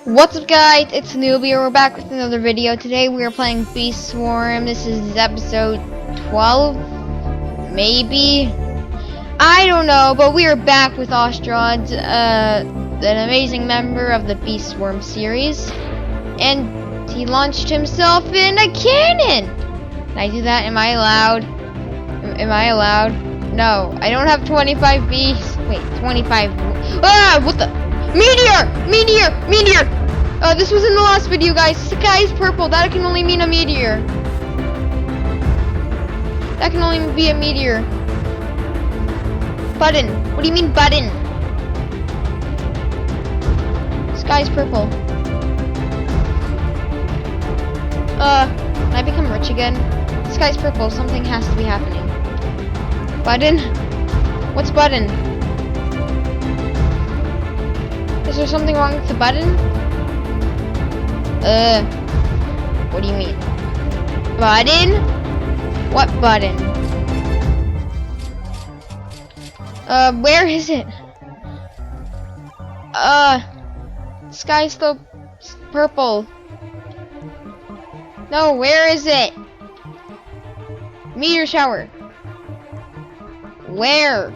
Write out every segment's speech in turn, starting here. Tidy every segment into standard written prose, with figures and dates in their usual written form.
What's up, guys? It's Newbie. We're back with another video. Today we are playing Beast Swarm. This is episode 12, maybe. I don't know, but we are back with Ostrod, an amazing member of the Beast Swarm series, and he launched himself in a cannon. Can I do that? Am I allowed? Am I allowed? No, I don't have 25 bees. Wait, 25. Ah, what the? Meteor! Meteor! Meteor! This was in the last video, guys. The sky is purple. That can only mean a meteor. That can only be a meteor. Button. What do you mean, button? Sky's purple. Can I become rich again? Sky's purple. Something has to be happening. Button? What's button? Is there something wrong with the button? What do you mean? Button? What button? Where is it? Sky's still purple. No, where is it? Meteor shower. Where?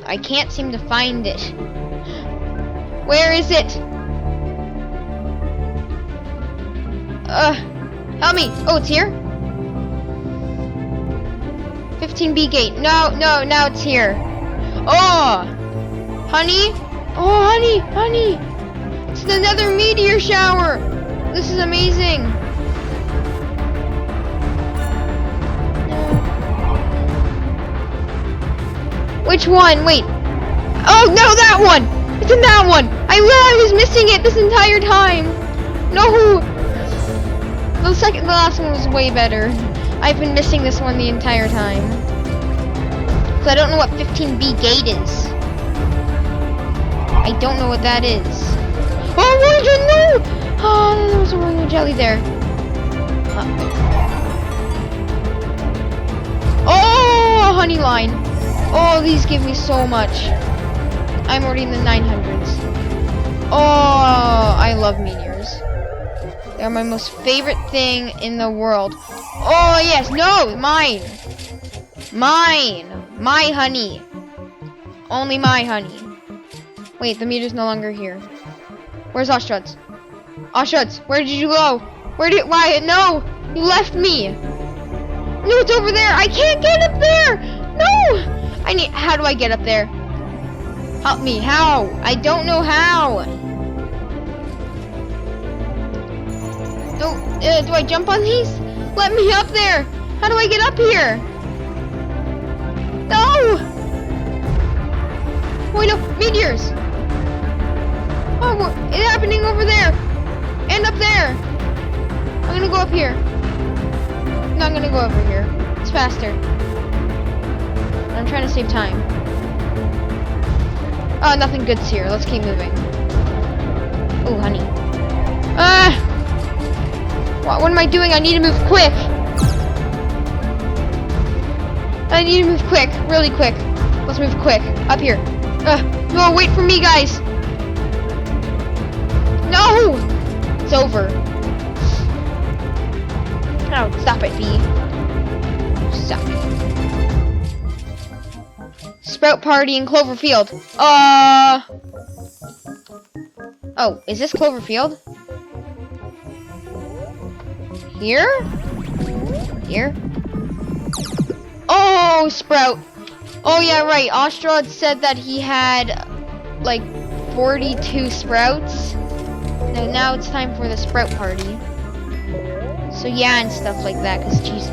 I can't seem to find it. Where is it? Help me. Oh, it's here? 15B gate. No, now it's here. Oh! Honey? Oh, honey! Honey! It's another meteor shower! This is amazing! Which one? Wait. Oh, no, that one! It's in that one! I was missing it this entire time! No! The last one was way better. I've been missing this one the entire time. So I don't know what 15B gate is. I don't know what that is. Oh, Royal no! Oh, there was a Royal Jelly there. Oh, honey line. Oh, these give me so much. I'm already in the 900s. Oh, I love meteors. They're my most favorite thing in the world. Oh, yes. No, mine. Mine. My honey. Only my honey. Wait, the meter's no longer here. Where's Ostruds? Ostruds, where did you go? Why? No, you left me. No, it's over there. I can't get up there. No. How do I get up there? Help me. How? I don't know how. No, do I jump on these? Let me up there. How do I get up here? No. Wait, no, meteors. Oh, it's happening over there. And up there. I'm gonna go up here. No, I'm gonna go over here. It's faster. I'm trying to save time. Oh, nothing good's here. Let's keep moving. Oh, honey. What am I doing? I need to move quick. I need to move quick. Really quick. Let's move quick. Up here. No, wait for me, guys. No! It's over. Oh, stop it, bee. Stop it. Sprout Party in Cloverfield. Oh, is this Cloverfield? Here? Here? Oh, Sprout. Oh, yeah, right. Ostrod said that he had, like, 42 Sprouts. And now it's time for the Sprout Party. So, yeah, and stuff like that, because geez.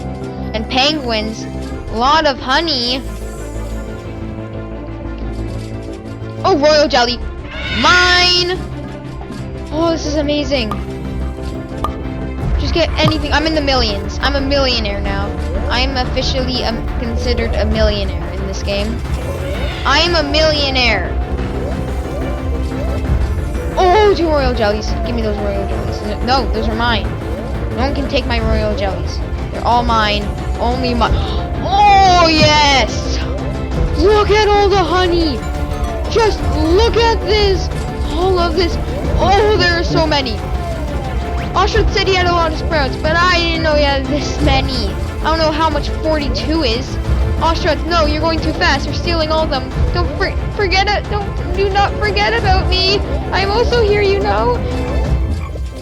And penguins. A lot of honey. Oh, Royal Jelly. Mine! Oh, this is amazing. Just get anything. I'm in the millions. I'm a millionaire now. I'm officially considered a millionaire in this game. I'm a millionaire. Oh, 2 Royal Jellies. Give me those Royal Jellies. No, those are mine. No one can take my Royal Jellies. They're all mine. Only mine. Oh, yes! Look at all the honey. Just look at this. All of this. Oh, there are so many. Ostrich said he had a lot of sprouts, but I didn't know he had this many. I don't know how much 42 is. Ostrich, no, you're going too fast. You're stealing all of them. Don't forget it. Do not forget about me. I'm also here, you know.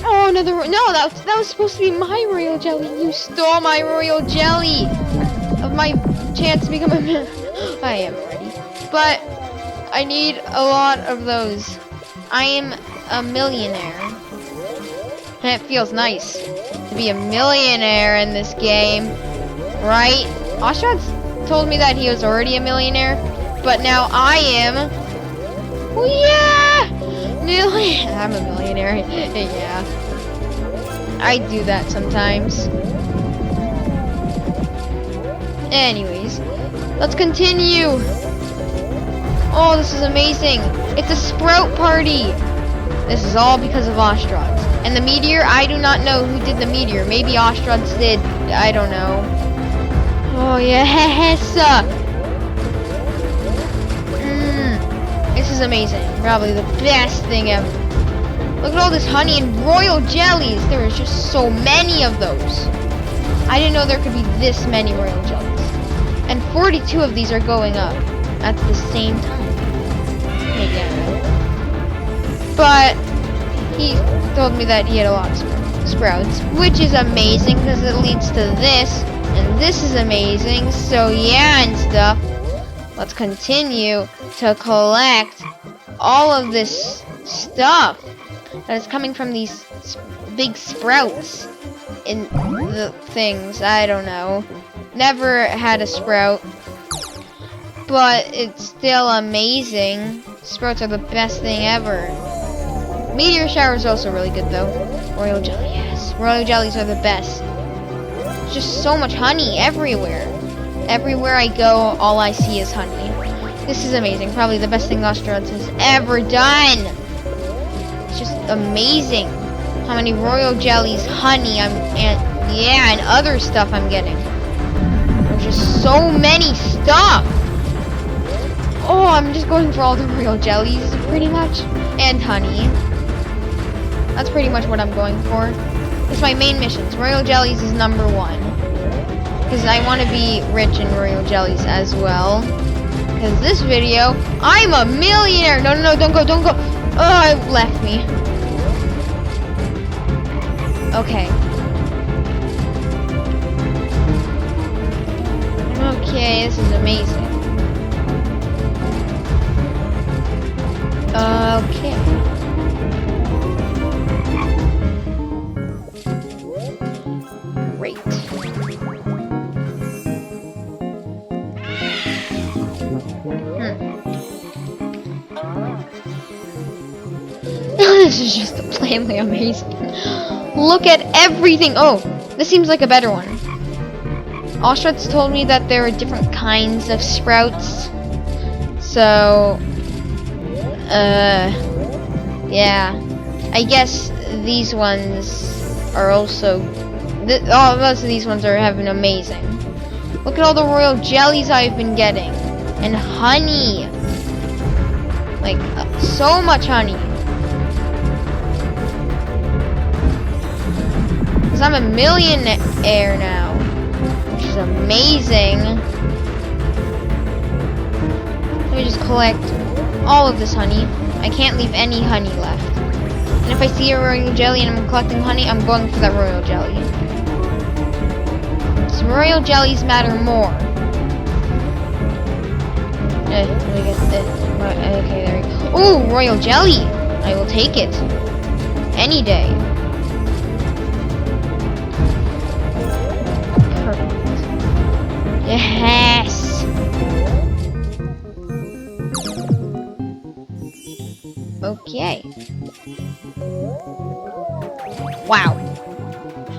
Oh, another. No, that was supposed to be my royal jelly. You stole my royal jelly of my chance to become a man. I am ready, but I need a lot of those. I am a millionaire, and it feels nice to be a millionaire in this game, right? Ostrich told me that he was already a millionaire, but now I am. Oh yeah, I'm a millionaire. Yeah, I do that sometimes. Anyways, let's continue. Oh, this is amazing. It's a sprout party. This is all because of Ostrich. And the meteor, I do not know who did the meteor. Maybe Ostrich did. I don't know. Oh, yes. This is amazing. Probably the best thing ever. Look at all this honey and royal jellies. There is just so many of those. I didn't know there could be this many royal jellies. And 42 of these are going up at the same time. Maybe I don't know. But he told me that he had a lot of sprouts, which is amazing because it leads to this, and this is amazing. So yeah, and stuff. Let's continue to collect all of this stuff that is coming from these big sprouts in the things. I don't know. Never had a sprout, but it's still amazing. Sprouts are the best thing ever. Meteor shower is also really good though. Royal jelly, yes. Royal jellies are the best. There's just so much honey everywhere. Everywhere I go, all I see is honey. This is amazing. Probably the best thing Ostrich has ever done. It's just amazing how many royal jellies, honey, and other stuff I'm getting. There's just so many stuff. Oh, I'm just going for all the royal jellies, pretty much, and honey. That's pretty much what I'm going for. It's my main missions. Royal jellies is #1. Because I want to be rich in royal jellies as well. Because this video, I'm a millionaire. No, don't go. Oh, it left me. Okay. Okay, this is amazing. Okay. Great. This is just plainly amazing. Look at everything. Oh, this seems like a better one. Ostrich told me that there are different kinds of sprouts. So, yeah. I guess these ones are also... most of these ones are having amazing. Look at all the royal jellies I've been getting. And honey. Like, so much honey. Because I'm a millionaire now. Which is amazing. Let me just collect all of this honey. I can't leave any honey left. And if I see a royal jelly and I'm collecting honey, I'm going for that royal jelly. So royal jellies matter more. Let me get this. Okay, there we go. Ooh, royal jelly! I will take it. Any day. Perfect. Yes! Okay. Wow.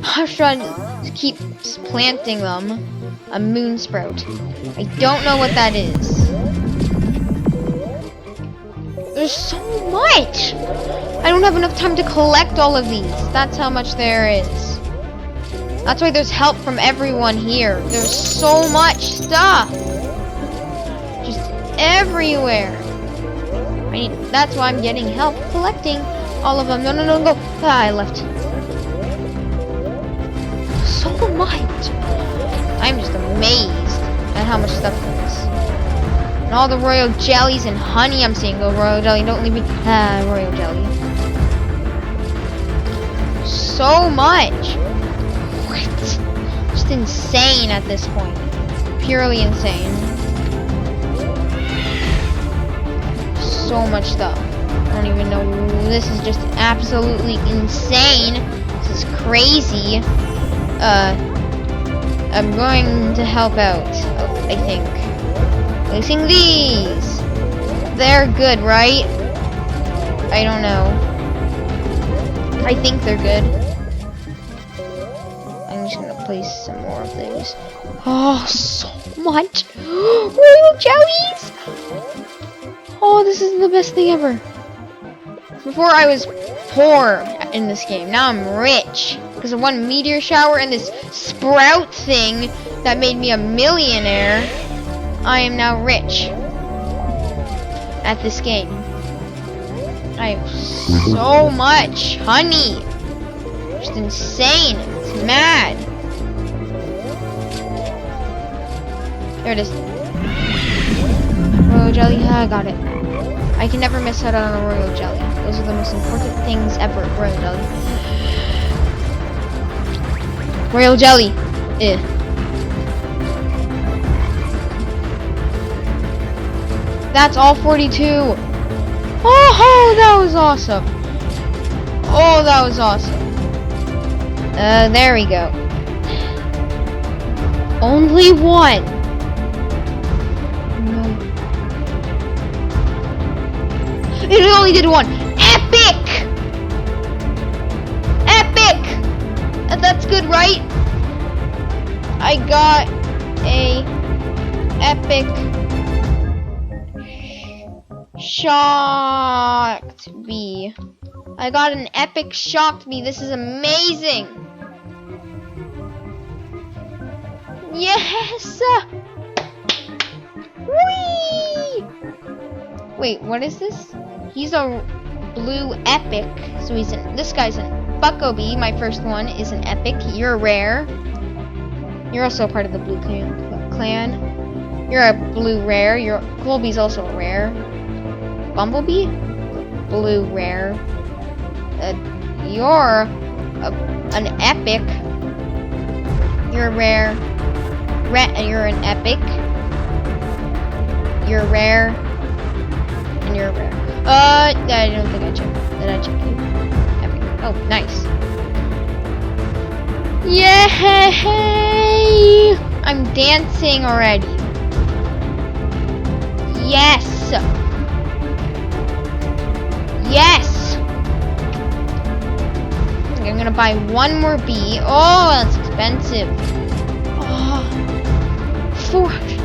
Hashra keeps planting them. A moon sprout. I don't know what that is. There's so much! I don't have enough time to collect all of these. That's how much there is. That's why there's help from everyone here. There's so much stuff. Just everywhere. That's why I'm getting help collecting All of them. No, no, no, go. Ah, I left. So much. I'm just amazed at how much stuff there is. And all the royal jellies and honey I'm seeing. Go, royal jelly. Don't leave me. Ah, royal jelly. So much. What? Just insane at this point. Purely insane. So much stuff. I don't even know. This is just absolutely insane. This is crazy. I'm going to help out, I think. Placing these. They're good, right? I don't know. I think they're good. I'm just gonna place some more of these. Oh, so much. Royal jellies! Oh, this is the best thing ever. Before I was poor in this game. Now I'm rich. Because of one meteor shower and this sprout thing that made me a millionaire. I am now rich. At this game. I have so much honey. Just insane. It's mad. There it is. Royal jelly. I got it. I can never miss out on a royal jelly. Those are the most important things ever. Royal jelly. Royal jelly. That's all 42. Oh, that was awesome. Oh, that was awesome. There we go. Only one. It only did one. Epic! Epic! That's good, right? I got a epic shocked bee. I got an epic shocked bee. This is amazing. Yes! Whee! Wait, what is this? He's a blue epic. So he's an. This guy's an Buckobee. My first one is an epic. You're rare. You're also a part of the blue clan. You're a blue rare. Your Colby's also a rare. Bumblebee? Blue rare. You're an epic. You're rare. You're an epic. You're rare. And you're rare. I don't think I checked. Did I check you? Epic. Oh, nice. Yay! I'm dancing already. Yes! Yes! Okay, I'm gonna buy one more bee. Oh, that's expensive. Oh, 400.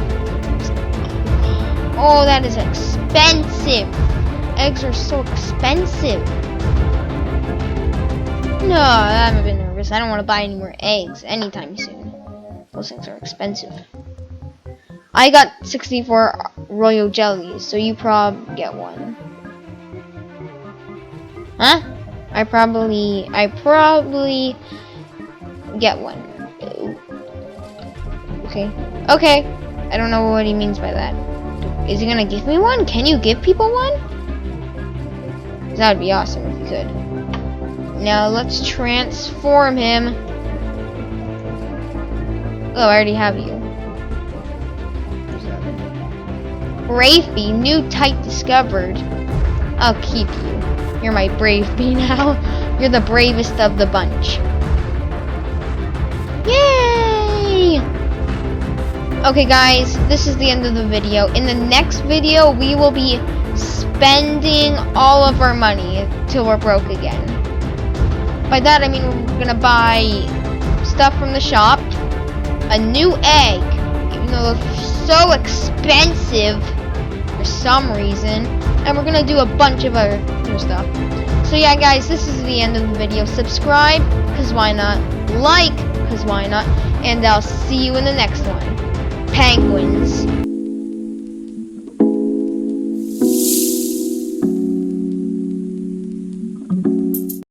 Oh, that is expensive. Eggs are so expensive. No, I'm a bit nervous. I don't want to buy any more eggs anytime soon. Those things are expensive. I got 64 royal jellies, so you probably get one. Huh? I probably get one. Okay. Okay. I don't know what he means by that. Is he gonna give me one? Can you give people one? That would be awesome if you could. Now let's transform him. Oh, I already have you. Brave bee, new type discovered. I'll keep you. You're my brave bee now. You're the bravest of the bunch. Yay! Okay guys, this is the end of the video. In the next video, we will be spending all of our money till we're broke again. By that I mean we're gonna buy stuff from the shop, a new egg, even though those are so expensive for some reason, and we're gonna do a bunch of other stuff. So yeah guys, this is the end of the video. Subscribe, cause why not? Like, cause why not? And I'll see you in the next one. Penguins.